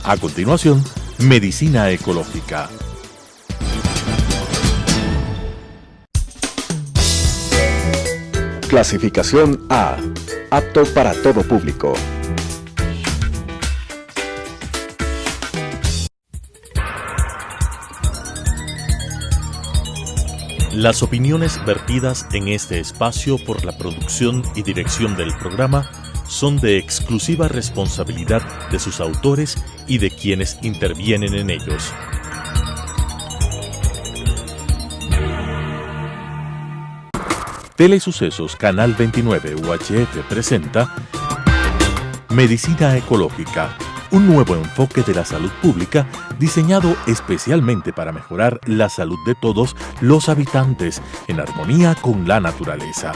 A continuación, Medicina Ecológica. Clasificación A. Apto para todo público. Las opiniones vertidas en este espacio por la producción y dirección del programa son de exclusiva responsabilidad de sus autores y de quienes intervienen en ellos. Telesucesos Canal 29 UHF presenta Medicina Ecológica, un nuevo enfoque de la salud pública diseñado especialmente para mejorar la salud de todos los habitantes en armonía con la naturaleza.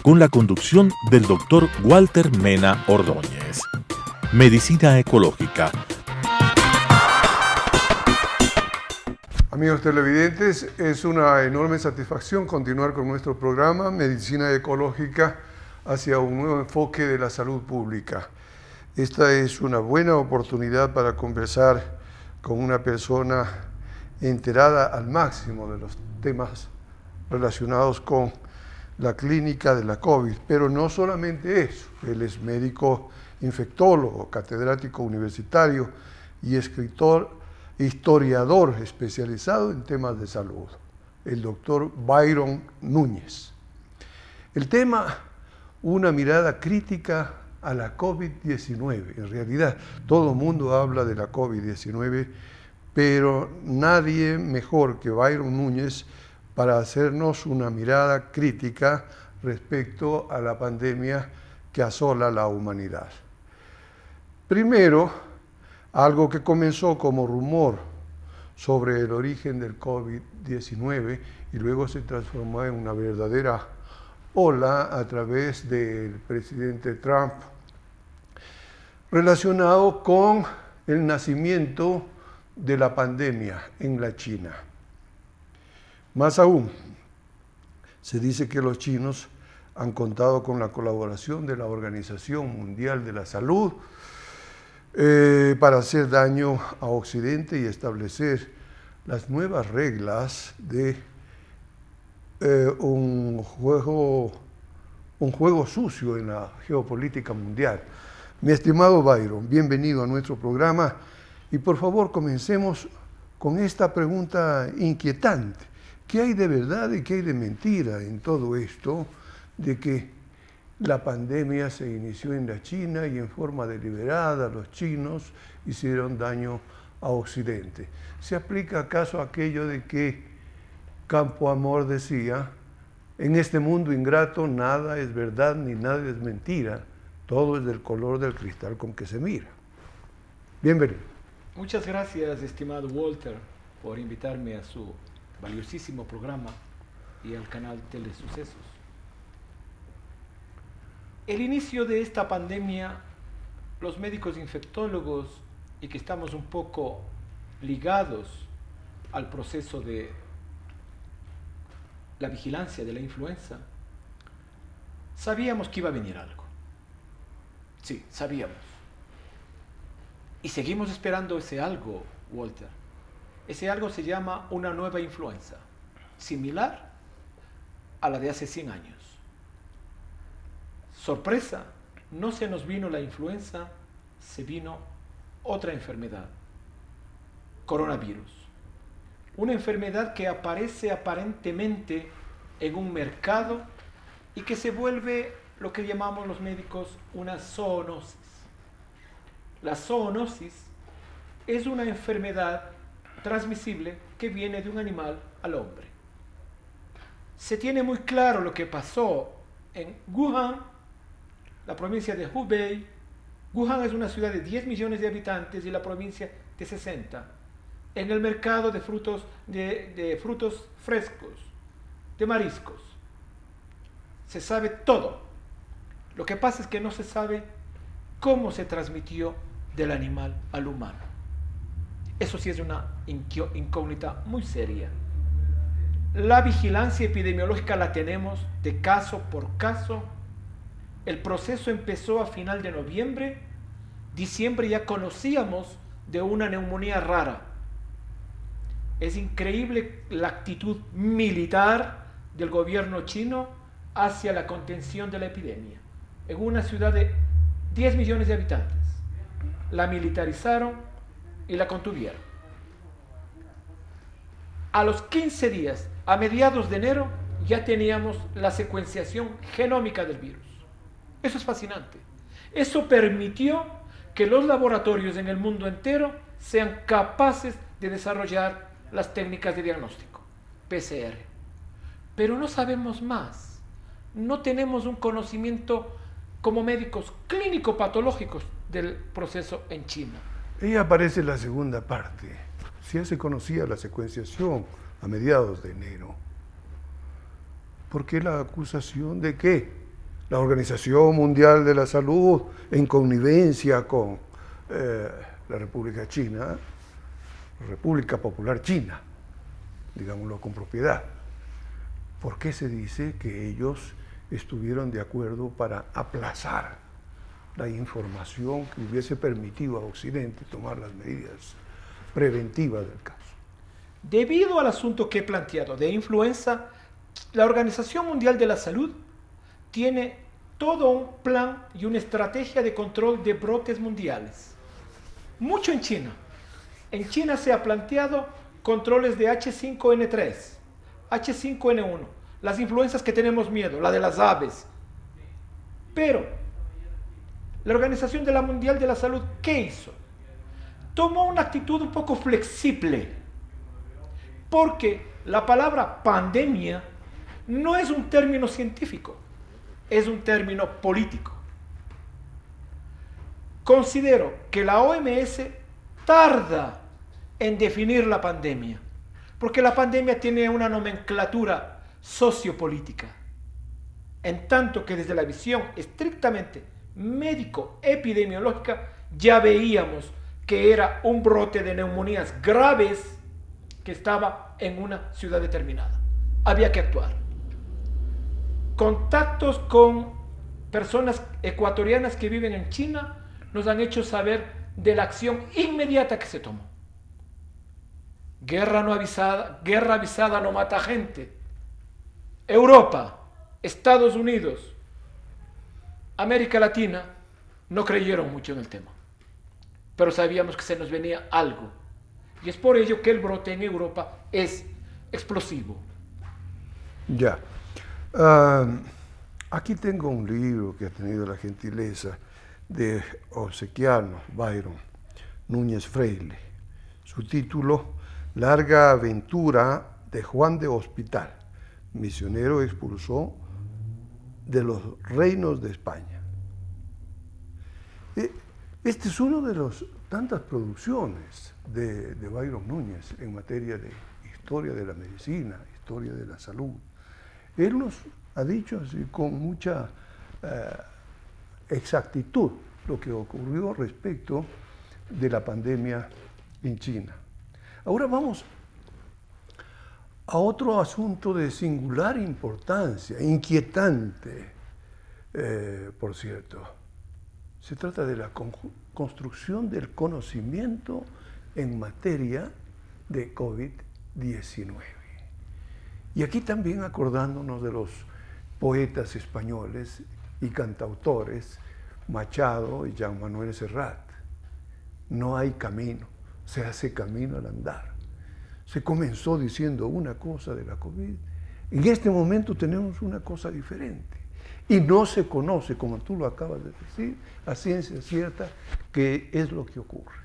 Con la conducción del Dr. Walter Mena Ordóñez. Medicina Ecológica. Amigos televidentes, es una enorme satisfacción continuar con nuestro programa Medicina Ecológica hacia un nuevo enfoque de la salud pública. Esta es una buena oportunidad para conversar con una persona enterada al máximo de los temas relacionados con la clínica de la COVID, pero no solamente eso. Él es médico infectólogo, catedrático universitario y historiador especializado en temas de salud, el doctor Byron Núñez. El tema, una mirada crítica a la COVID-19. En realidad, todo el mundo habla de la COVID-19, pero nadie mejor que Byron Núñez para hacernos una mirada crítica respecto a la pandemia que asola la humanidad. Primero, algo que comenzó como rumor sobre el origen del COVID-19 y luego se transformó en una verdadera ola a través del presidente Trump, relacionado con el nacimiento de la pandemia en la China. Más aún, se dice que los chinos han contado con la colaboración de la Organización Mundial de la Salud para hacer daño a Occidente y establecer las nuevas reglas de un juego sucio en la geopolítica mundial. Mi estimado Byron, bienvenido a nuestro programa y por favor comencemos con esta pregunta inquietante. ¿Qué hay de verdad y qué hay de mentira en todo esto de que la pandemia se inició en la China y en forma deliberada los chinos hicieron daño a Occidente? ¿Se aplica acaso aquello de que Campo Amor decía, en este mundo ingrato nada es verdad ni nada es mentira, todo es del color del cristal con que se mira? Bienvenido. Muchas gracias, estimado Walter, por invitarme a su valiosísimo programa y al canal Telesucesos. El inicio de esta pandemia, los médicos infectólogos y que estamos un poco ligados al proceso de la vigilancia de la influenza, sabíamos que iba a venir algo. Sí, sabíamos. Y seguimos esperando ese algo, Walter. Ese algo se llama una nueva influenza, similar a la de hace 100 años. Sorpresa, no se nos vino la influenza, se vino otra enfermedad, coronavirus. Una enfermedad que aparece aparentemente en un mercado y que se vuelve lo que llamamos los médicos una zoonosis. La zoonosis es una enfermedad transmisible que viene de un animal al hombre. Se tiene muy claro lo que pasó en Wuhan, la provincia de Hubei. Wuhan es una ciudad de 10 millones de habitantes y la provincia de 60. En el mercado de frutos, de frutos frescos, de mariscos. Se sabe todo. Lo que pasa es que no se sabe cómo se transmitió del animal al humano. Eso sí es una incógnita muy seria. La vigilancia epidemiológica la tenemos de caso por caso El proceso empezó a final de noviembre. Diciembre ya conocíamos de una neumonía rara. Es increíble la actitud militar del gobierno chino hacia la contención de la epidemia. En una ciudad de 10 millones de habitantes, la militarizaron y la contuvieron. A los 15 días, a mediados de enero, ya teníamos la secuenciación genómica del virus. Eso es fascinante. Eso permitió que los laboratorios en el mundo entero sean capaces de desarrollar las técnicas de diagnóstico, PCR. Pero no sabemos más. No tenemos un conocimiento como médicos clínico-patológicos del proceso en China. Ahí aparece la segunda parte. Si ya se conocía la secuenciación a mediados de enero, ¿por qué la acusación de que la Organización Mundial de la Salud, en connivencia con la República China, República Popular China, digámoslo con propiedad, ¿por qué se dice que ellos estuvieron de acuerdo para aplazar la información que hubiese permitido a Occidente tomar las medidas preventivas del caso? Debido al asunto que he planteado de influenza, la Organización Mundial de la Salud tiene todo un plan y una estrategia de control de brotes mundiales. Mucho en China. En China se ha planteado controles de H5N3, H5N1, las influencias que tenemos miedo, la de las aves. Pero la Organización Mundial de la Salud, ¿qué hizo? Tomó una actitud un poco flexible, porque la palabra pandemia no es un término científico, es un término político. Considero que la OMS tarda en definir la pandemia, porque la pandemia tiene una nomenclatura sociopolítica, en tanto que desde la visión estrictamente médico-epidemiológica ya veíamos que era un brote de neumonías graves que estaba en una ciudad determinada. Había que actuar. Contactos con personas ecuatorianas que viven en China nos han hecho saber de la acción inmediata que se tomó. Guerra avisada no mata gente. Europa, Estados Unidos, América Latina no creyeron mucho en el tema, pero sabíamos que se nos venía algo, y es por ello que el brote en Europa es explosivo. Ya. Aquí tengo un libro que ha tenido la gentileza de obsequiarnos Byron Núñez Freile. Su título, Larga aventura de Juan de Hospital, misionero expulsó de los reinos de España. Este es uno de las tantas producciones de Byron Núñez en materia de historia de la medicina, historia de la salud. Él nos ha dicho así con mucha exactitud lo que ocurrió respecto de la pandemia en China. Ahora vamos a otro asunto de singular importancia, inquietante, por cierto. Se trata de la construcción del conocimiento en materia de COVID-19. Y aquí también acordándonos de los poetas españoles y cantautores Machado y Jean Manuel Serrat. No hay camino, se hace camino al andar. Se comenzó diciendo una cosa de la COVID. En este momento tenemos una cosa diferente. Y no se conoce, como tú lo acabas de decir, a ciencia cierta, qué es lo que ocurre.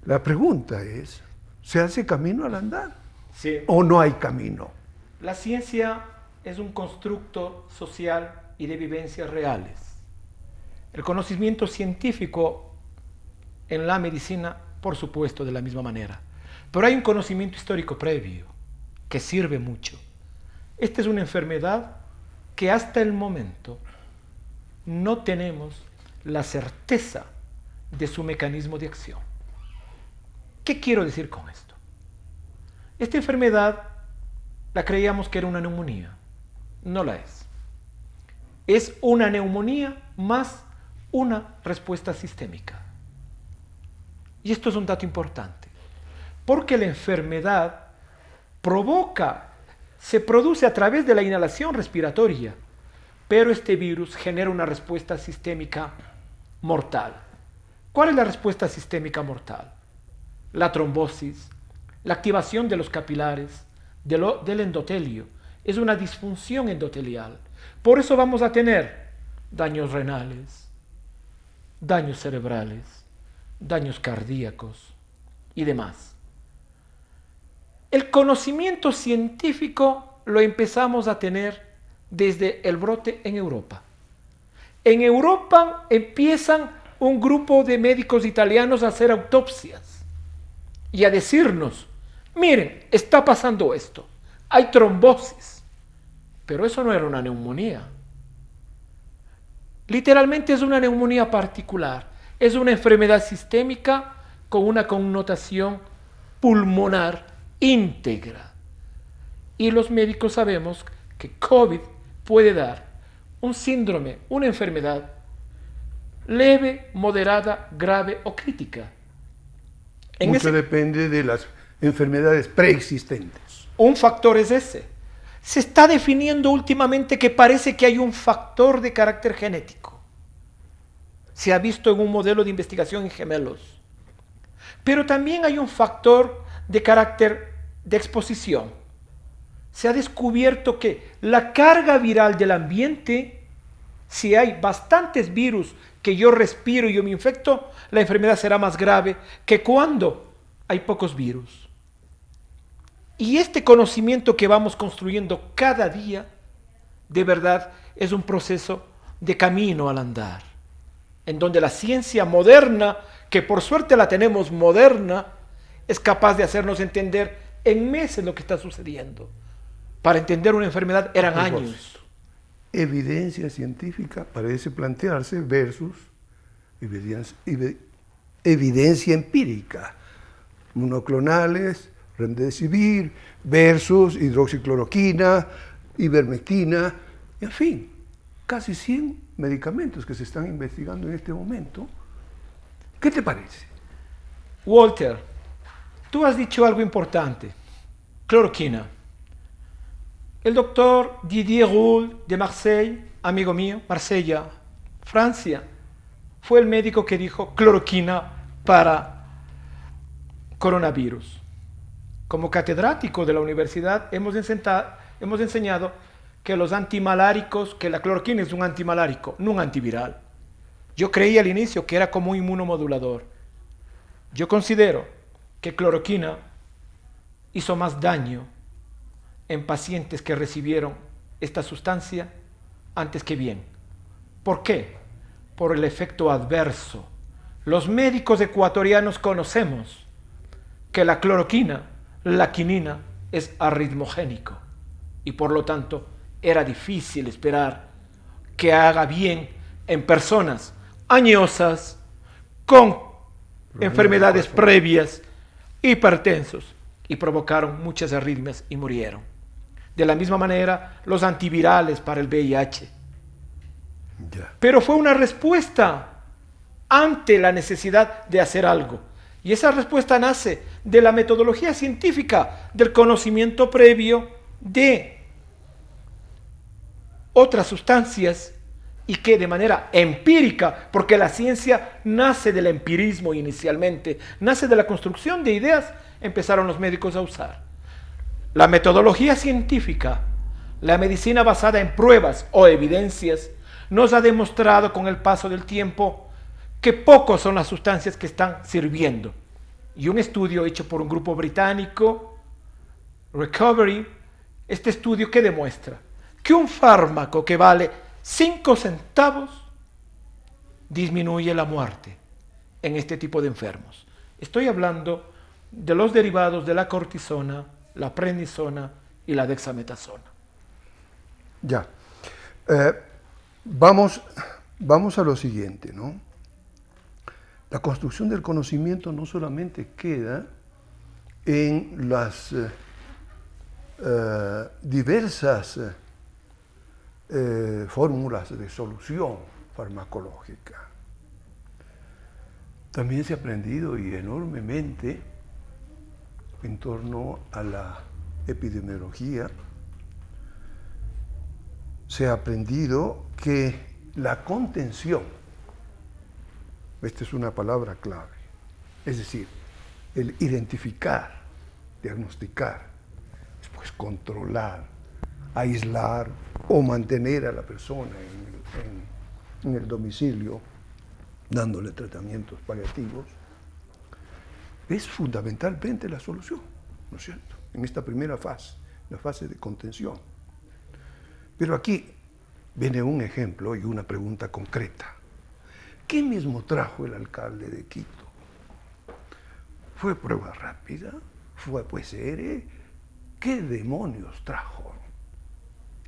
La pregunta es, ¿se hace camino al andar? Sí. ¿O no hay camino? La ciencia es un constructo social y de vivencias reales. El conocimiento científico en la medicina, por supuesto, de la misma manera. Pero hay un conocimiento histórico previo que sirve mucho. Esta es una enfermedad que hasta el momento no tenemos la certeza de su mecanismo de acción. ¿Qué quiero decir con esto? Esta enfermedad la creíamos que era una neumonía. No la es. es una neumonía más una respuesta sistémica. Y esto es un dato importante, porque la enfermedad se produce a través de la inhalación respiratoria, pero este virus genera una respuesta sistémica mortal. ¿Cuál es la respuesta sistémica mortal? La trombosis, la activación de los capilares, del endotelio. Es una disfunción endotelial. Por eso vamos a tener daños renales, daños cerebrales, daños cardíacos y demás. El conocimiento científico lo empezamos a tener desde el brote en Europa. En Europa empiezan un grupo de médicos italianos a hacer autopsias y a decirnos, miren, está pasando esto, hay trombosis, pero eso no era una neumonía. Literalmente es una neumonía particular, es una enfermedad sistémica con una connotación pulmonar íntegra. Y los médicos sabemos que COVID puede dar un síndrome, una enfermedad leve, moderada, grave o crítica. Mucho depende de las enfermedades preexistentes. Un factor es ese. Se está definiendo últimamente que parece que hay un factor de carácter genético. Se ha visto en un modelo de investigación en gemelos. Pero también hay un factor de carácter de exposición. Se ha descubierto que la carga viral del ambiente, si hay bastantes virus que yo respiro y yo me infecto, la enfermedad será más grave que cuando hay pocos virus. Y este conocimiento que vamos construyendo cada día, de verdad, es un proceso de camino al andar, en donde la ciencia moderna, que por suerte la tenemos moderna, es capaz de hacernos entender en meses lo que está sucediendo. Para entender una enfermedad eran años. Evidencia científica parece plantearse versus evidencia empírica. Monoclonales, remdesivir, versus hidroxicloroquina, ivermectina, en fin, casi 100 medicamentos que se están investigando en este momento. ¿Qué te parece? Walter, tú has dicho algo importante. Cloroquina. El doctor Didier Roux de Marseille, amigo mío, Marsella, Francia, fue el médico que dijo cloroquina para coronavirus. Como catedrático de la universidad hemos enseñado que los antimaláricos, que la cloroquina es un antimalárico, no un antiviral. Yo creí al inicio que era como un inmunomodulador. Yo considero que cloroquina hizo más daño en pacientes que recibieron esta sustancia antes que bien. ¿Por qué? Por el efecto adverso. Los médicos ecuatorianos conocemos que la cloroquina, la quinina, es arritmogénico y por lo tanto era difícil esperar que haga bien en personas añosas con enfermedades previas, hipertensos, y provocaron muchas arritmias y murieron. De la misma manera, los antivirales para el VIH. Pero fue una respuesta ante la necesidad de hacer algo. Y esa respuesta nace de la metodología científica, del conocimiento previo de otras sustancias y que de manera empírica, porque la ciencia nace del empirismo inicialmente, nace de la construcción de ideas, empezaron los médicos a usar. La metodología científica, la medicina basada en pruebas o evidencias, nos ha demostrado con el paso del tiempo que pocos son las sustancias que están sirviendo. Y un estudio hecho por un grupo británico, Recovery, este estudio que demuestra que un fármaco que vale 5 centavos disminuye la muerte en este tipo de enfermos. Estoy hablando de los derivados de la cortisona, la prednisona y la dexametasona. Ya. Vamos a lo siguiente, ¿no? La construcción del conocimiento no solamente queda en las diversas fórmulas de solución farmacológica. También se ha aprendido y enormemente en torno a la epidemiología. Se ha aprendido que la contención, esta es una palabra clave, es decir, el identificar, diagnosticar, después controlar, aislar o mantener a la persona en el domicilio, dándole tratamientos paliativos, es fundamentalmente la solución, ¿no es cierto? En esta primera fase, la fase de contención. Pero aquí viene un ejemplo y una pregunta concreta. ¿Qué mismo trajo el alcalde de Quito? ¿Fue prueba rápida? ¿Fue PCR? ¿Qué demonios trajo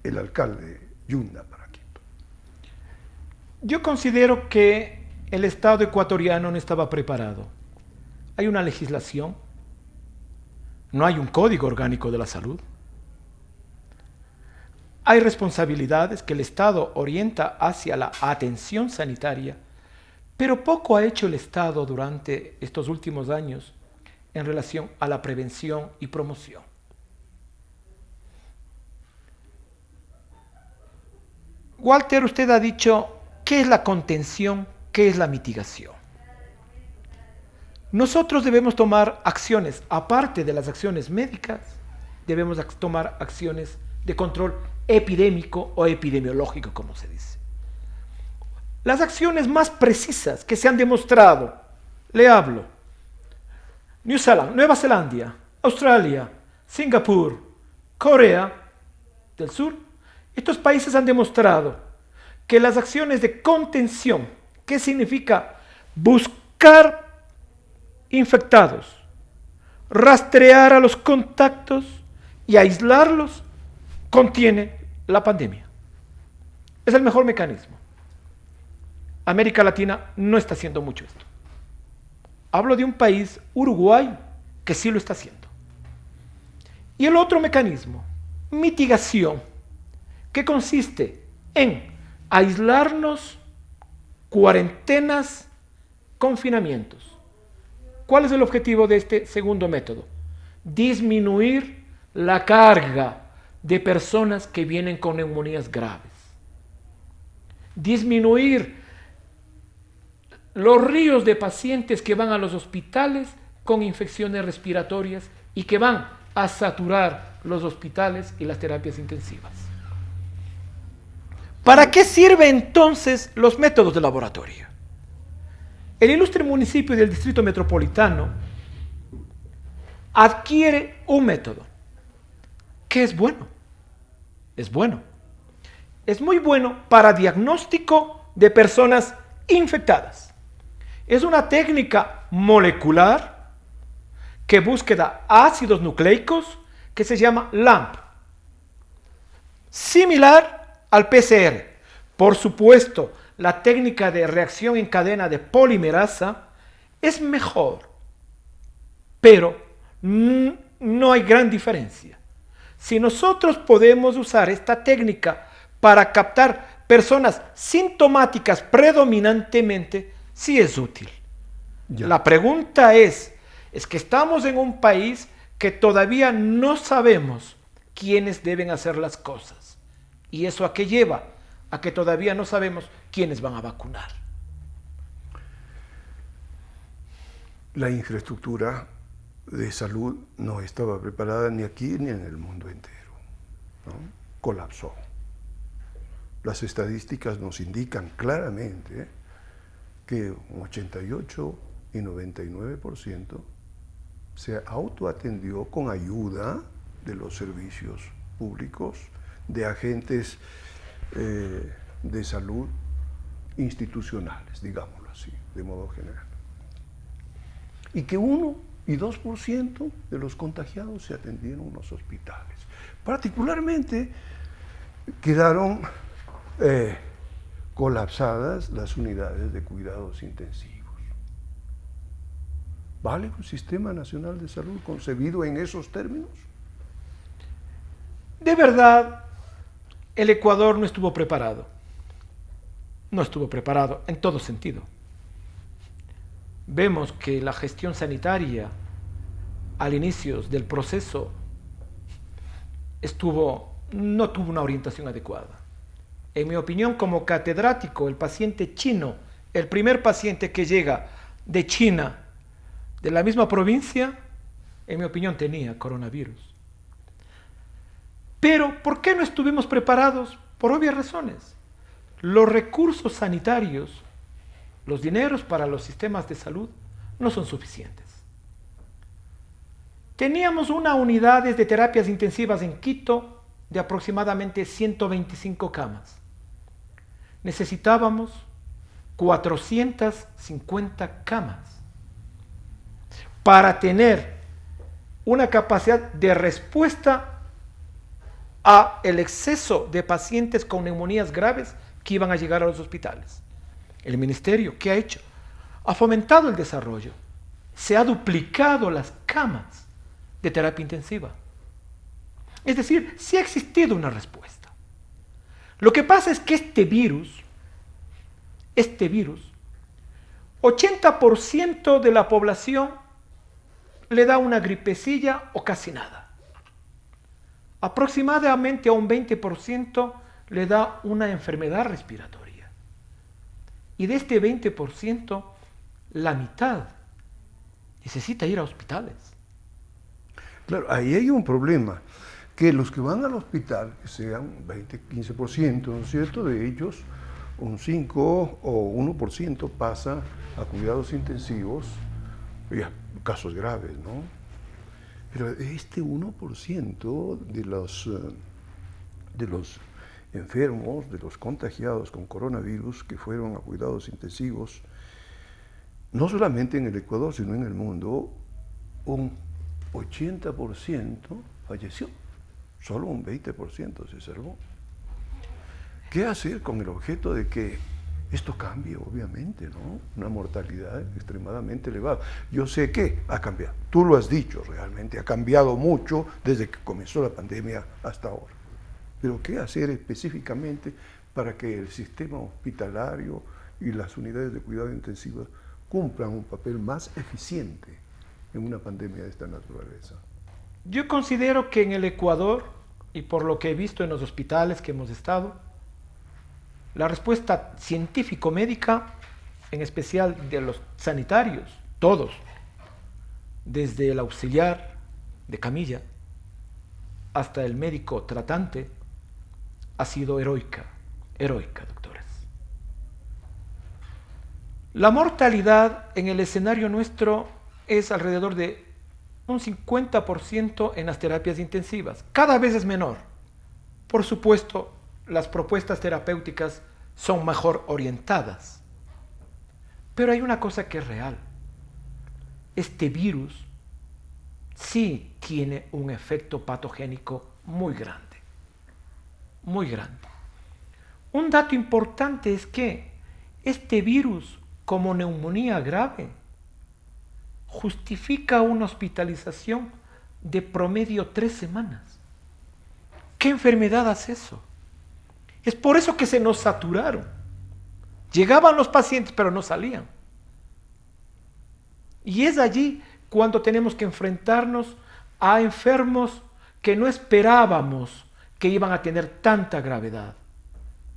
el alcalde Yunda para Quito? Yo considero que el Estado ecuatoriano no estaba preparado. Hay una legislación, no hay un código orgánico de la salud. Hay responsabilidades que el Estado orienta hacia la atención sanitaria, pero poco ha hecho el Estado durante estos últimos años en relación a la prevención y promoción. Walter, usted ha dicho, ¿qué es la contención? ¿Qué es la mitigación? Nosotros debemos tomar acciones, aparte de las acciones médicas, debemos tomar acciones de control epidémico o epidemiológico, como se dice. Las acciones más precisas que se han demostrado, le hablo, Nueva Zelanda, Australia, Singapur, Corea del Sur, estos países han demostrado que las acciones de contención, ¿qué significa? Buscar infectados, rastrear a los contactos y aislarlos, contiene la pandemia. Es el mejor mecanismo. América Latina no está haciendo mucho esto. Hablo de un país, Uruguay, que sí lo está haciendo. Y el otro mecanismo, mitigación, que consiste en aislarnos, cuarentenas, confinamientos. ¿Cuál es el objetivo de este segundo método? Disminuir la carga de personas que vienen con neumonías graves. Disminuir los ríos de pacientes que van a los hospitales con infecciones respiratorias y que van a saturar los hospitales y las terapias intensivas. ¿Para qué sirven entonces los métodos de laboratorio? El ilustre municipio del Distrito Metropolitano adquiere un método que es bueno. Es bueno. Es muy bueno para diagnóstico de personas infectadas. Es una técnica molecular que búsqueda ácidos nucleicos que se llama LAMP. Similar al PCR. Por supuesto, la técnica de reacción en cadena de polimerasa es mejor, pero no hay gran diferencia. Si nosotros podemos usar esta técnica para captar personas sintomáticas predominantemente, sí es útil. Ya. La pregunta es que estamos en un país que todavía no sabemos quiénes deben hacer las cosas. ¿Y eso a qué lleva? A que todavía no sabemos quiénes van a vacunar. La infraestructura de salud no estaba preparada ni aquí ni en el mundo entero, ¿no? Colapsó. Las estadísticas nos indican claramente que un 88 y 99% se autoatendió con ayuda de los servicios públicos, de agentes de salud institucionales, digámoslo así, de modo general. Y que 1 y 2% de los contagiados se atendieron en los hospitales. Particularmente quedaron colapsadas las unidades de cuidados intensivos. ¿Vale un sistema nacional de salud concebido en esos términos? De verdad, el Ecuador no estuvo preparado. No estuvo preparado en todo sentido. Vemos que la gestión sanitaria al inicio del proceso no tuvo una orientación adecuada. En mi opinión, como catedrático, el paciente chino, el primer paciente que llega de China, de la misma provincia, en mi opinión tenía coronavirus. Pero, ¿por qué no estuvimos preparados? Por obvias razones. Los recursos sanitarios, los dineros para los sistemas de salud, no son suficientes. Teníamos una unidad de terapias intensivas en Quito de aproximadamente 125 camas. Necesitábamos 450 camas para tener una capacidad de respuesta a el exceso de pacientes con neumonías graves que iban a llegar a los hospitales. El ministerio, ¿qué ha hecho? Ha fomentado el desarrollo. Se ha duplicado las camas de terapia intensiva. Es decir, sí ha existido una respuesta. Lo que pasa es que este virus, 80% de la población le da una gripecilla o casi nada. Aproximadamente a un 20% le da una enfermedad respiratoria. Y de este 20%, la mitad necesita ir a hospitales. Claro, ahí hay un problema, que los que van al hospital, que sean 20, 15%, ¿no es cierto?, de ellos, un 5 o 1% pasa a cuidados intensivos y a casos graves, ¿no? Pero este 1% de los enfermos, de los contagiados con coronavirus que fueron a cuidados intensivos, no solamente en el Ecuador, sino en el mundo, un 80% falleció, solo un 20% se salvó. ¿Qué hacer con el objeto de que esto cambie, obviamente, ¿no? Una mortalidad extremadamente elevada. Yo sé que ha cambiado, tú lo has dicho realmente, ha cambiado mucho desde que comenzó la pandemia hasta ahora. Pero ¿qué hacer específicamente para que el sistema hospitalario y las unidades de cuidado intensivo cumplan un papel más eficiente en una pandemia de esta naturaleza? Yo considero que en el Ecuador, y por lo que he visto en los hospitales que hemos estado, la respuesta científico-médica, en especial de los sanitarios, todos, desde el auxiliar de camilla hasta el médico tratante, ha sido heroica, doctores. La mortalidad en el escenario nuestro es alrededor de un 50% en las terapias intensivas. Cada vez es menor. Por supuesto, las propuestas terapéuticas son mejor orientadas. Pero hay una cosa que es real. Este virus sí tiene un efecto patogénico muy grande. Muy grande. Un dato importante es que este virus, como neumonía grave, justifica una hospitalización de promedio 3 semanas. ¿Qué enfermedad hace eso? Es por eso que se nos saturaron. Llegaban los pacientes, pero no salían. Y es allí cuando tenemos que enfrentarnos a enfermos que no esperábamos que iban a tener tanta gravedad.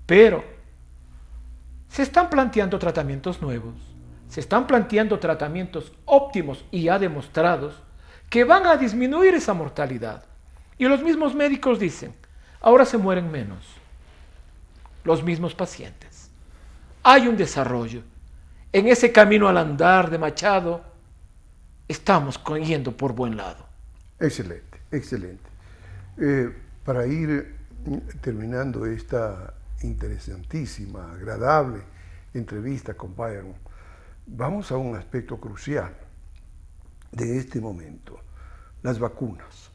Pero se están planteando tratamientos nuevos, se están planteando tratamientos óptimos y ya demostrados que van a disminuir esa mortalidad. Y los mismos médicos dicen, ahora se mueren menos los mismos pacientes. Hay un desarrollo. En ese camino al andar de Machado, estamos yendo por buen lado. Excelente, excelente. Para ir terminando esta interesantísima, agradable entrevista con Byron, vamos a un aspecto crucial de este momento, las vacunas.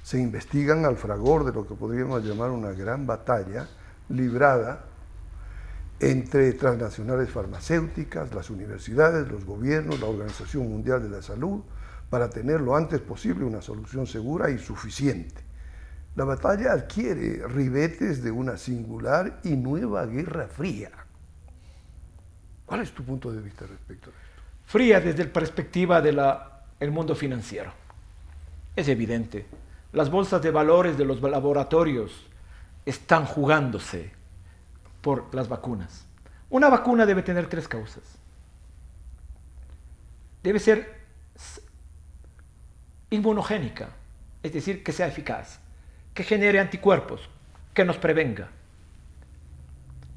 Se investigan al fragor de lo que podríamos llamar una gran batalla librada entre transnacionales farmacéuticas, las universidades, los gobiernos, la Organización Mundial de la Salud, para tener lo antes posible una solución segura y suficiente. La batalla adquiere ribetes de una singular y nueva Guerra Fría. ¿Cuál es tu punto de vista respecto a esto? Fría desde la perspectiva del mundo financiero. Es evidente, las bolsas de valores de los laboratorios están jugándose por las vacunas. Una vacuna debe tener 3 causas. Debe ser inmunogénica, es decir, que sea eficaz, que genere anticuerpos, que nos prevenga.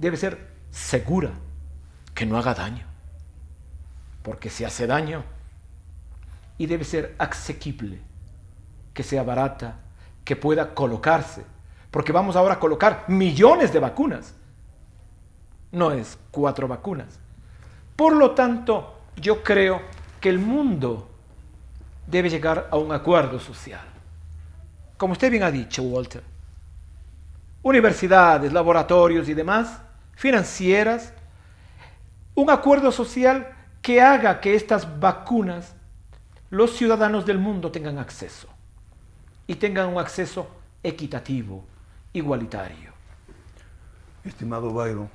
Debe ser segura, que no haga daño, porque si hace daño. Y debe ser asequible, que sea barata, que pueda colocarse, porque vamos ahora a colocar millones de vacunas. No es 4 vacunas. Por lo tanto, yo creo que el mundo debe llegar a un acuerdo social. Como usted bien ha dicho, Walter, universidades, laboratorios y demás, financieras, un acuerdo social que haga que estas vacunas los ciudadanos del mundo tengan acceso y tengan un acceso equitativo, igualitario. Estimado Byron,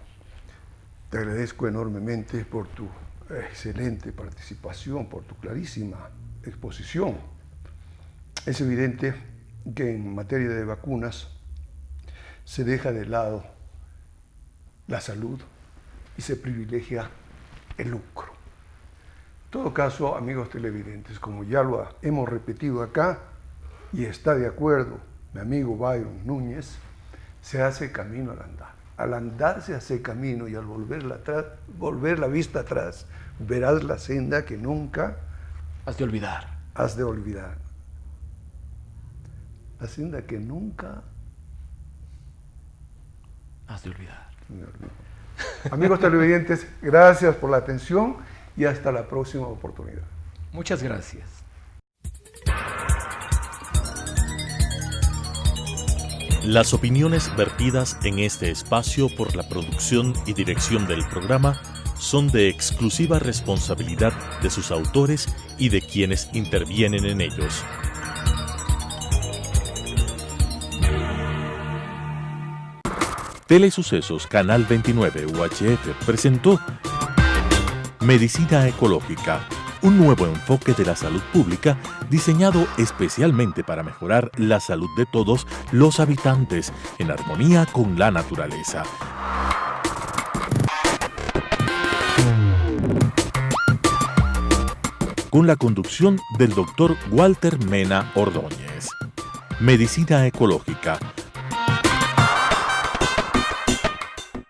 te agradezco enormemente por tu excelente participación, por tu clarísima exposición. Es evidente que en materia de vacunas se deja de lado la salud y se privilegia el lucro. En todo caso, amigos televidentes, como ya lo hemos repetido acá, y está de acuerdo mi amigo Byron Núñez, se hace camino al andar. Al andar se hace camino y al volver la vista atrás, verás la senda que nunca has de olvidar. Has de olvidar. La senda que nunca has de olvidar. Amigos televidentes, gracias por la atención y hasta la próxima oportunidad. Muchas gracias. Las opiniones vertidas en este espacio por la producción y dirección del programa son de exclusiva responsabilidad de sus autores y de quienes intervienen en ellos. Telesucesos Canal 29 UHF presentó Medicina Ecológica, un nuevo enfoque de la salud pública diseñado especialmente para mejorar la salud de todos los habitantes en armonía con la naturaleza. Con la conducción del Dr. Walter Mena Ordóñez. Medicina Ecológica,